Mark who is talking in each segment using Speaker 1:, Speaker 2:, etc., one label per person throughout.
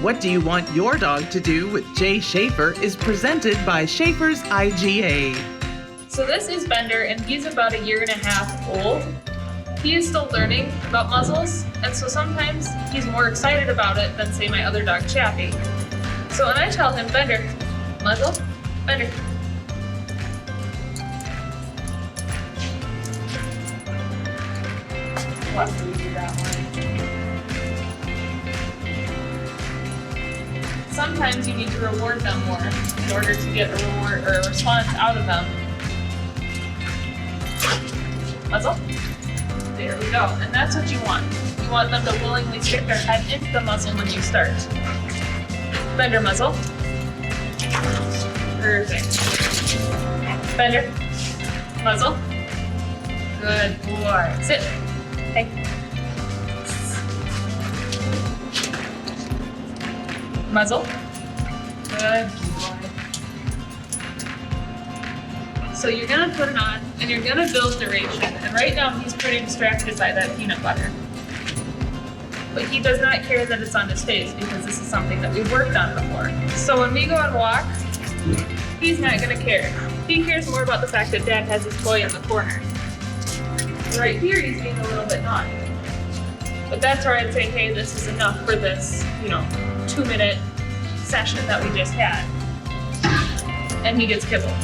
Speaker 1: What Do You Want Your Dog to Do with Jay Schaefer is presented by Schaefer's IGA.
Speaker 2: So this is Bender, and he's about 1.5 years old. He is still learning about muzzles, and so sometimes he's more excited about it than, say, my other dog, Chappie. So when I tell him, Bender, muzzle, Bender. Watch me do that one. Sometimes you need to reward them more in order to get a reward or a response out of them. Muzzle. There we go. And that's what you want. You want them to willingly stick their head into the muzzle when you start. Bender, muzzle. Perfect. Bender, muzzle. Good boy. Sit. Hey. Muzzle. Good boy. So you're gonna put it on and you're gonna build duration. And right now he's pretty distracted by that peanut butter. But he does not care that it's on his face because this is something that we've worked on before. So when we go and walk, he's not gonna care. He cares more about the fact that Dad has his toy in the corner. Right here he's being a little bit naughty. But that's where I'd say, hey, this is enough for this, 2-minute session that we just had. And he gets kibble.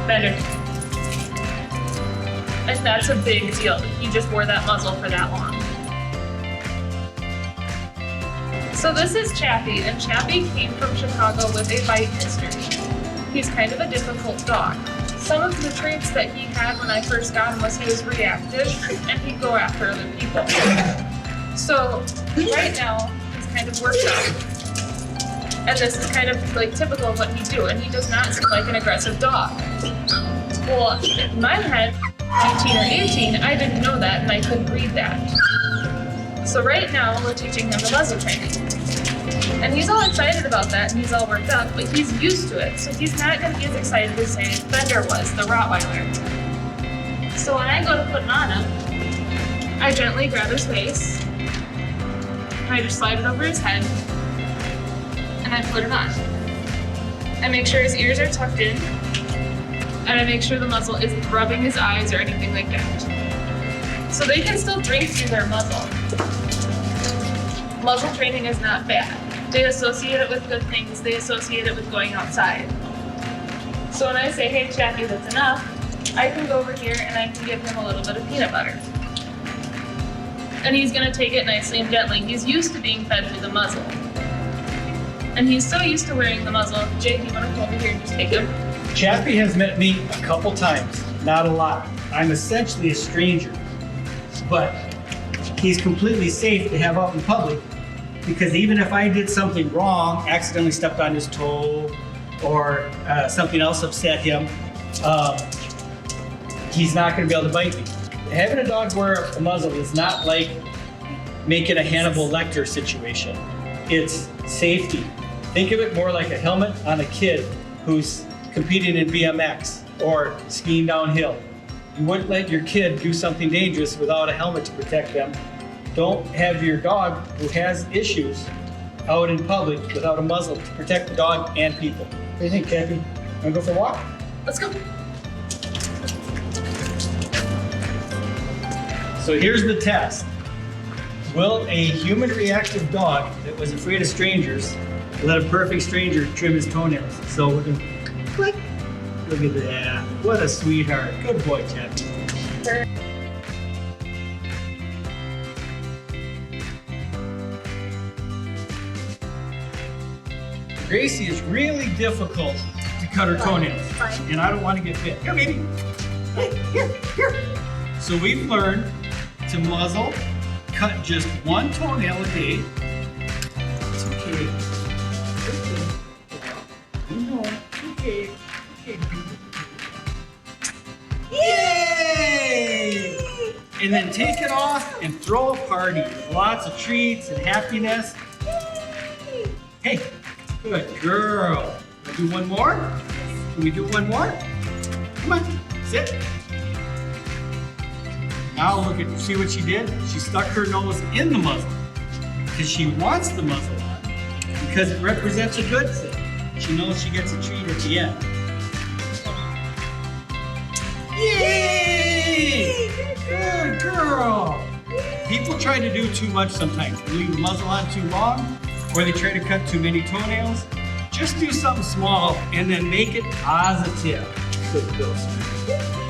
Speaker 2: Bender. And that's a big deal. He just wore that muzzle for that long. So this is Chappie, and Chappie came from Chicago with a bite history. He's kind of a difficult dog. Some of the traits that he had when I first got him was he was reactive and he'd go after other people. So right now, he's kind of worked up. And this is kind of like typical of what he'd do, and he does not seem like an aggressive dog. Well, in my head, 19 or 18, I didn't know that and I couldn't read that. So right now, we're teaching him the muzzle training. And he's all excited about that and he's all worked up, but he's used to it, so he's not going to be as excited as, say, Bender was, the Rottweiler. So when I go to put it on him, I gently grab his face, I just slide it over his head, and I put it on. I make sure his ears are tucked in, and I make sure the muzzle isn't rubbing his eyes or anything like that. So they can still drink through their muzzle. Muzzle training is not bad. They associate it with good things. They associate it with going outside. So when I say, hey, Chappie, that's enough, I can go over here and I can give him a little bit of peanut butter. And he's gonna take it nicely and gently. He's used to being fed through the muzzle. And he's so used to wearing the muzzle. Jay, do you wanna come over here and just take him?
Speaker 3: Chappie has met me a couple times, not a lot. I'm essentially a stranger, but he's completely safe to have out in public because even if I did something wrong, accidentally stepped on his toe or something else upset him, he's not gonna be able to bite me. Having a dog wear a muzzle is not like making a Hannibal Lecter situation. It's safety. Think of it more like a helmet on a kid who's competing in BMX or skiing downhill. You wouldn't let your kid do something dangerous without a helmet to protect them. Don't have your dog who has issues out in public without a muzzle to protect the dog and people. What do you think, Chappie? Wanna go for a walk?
Speaker 2: Let's go.
Speaker 3: So here's the test. Will a human reactive dog that was afraid of strangers let a perfect stranger trim his toenails? So we're gonna click. Look at that. What a sweetheart. Good boy, Chappie. Gracie is really difficult to cut her toenails, and I don't want to get bit. Here, baby. Hey, here. So we've learned to muzzle, cut just one toenail a day. It's okay. No, okay. Yay! And then take it off and throw a party. Lots of treats and happiness. Hey, good girl. Can we do one more? Can we do one more? Come on, sit. Now look at, see what she did? She stuck her nose in the muzzle because she wants the muzzle on. because it represents a good thing. She knows she gets a treat at the end. Yay! Good girl! People try to do too much sometimes. They leave the muzzle on too long, or they try to cut too many toenails. Just do something small and then make it positive. Good girl.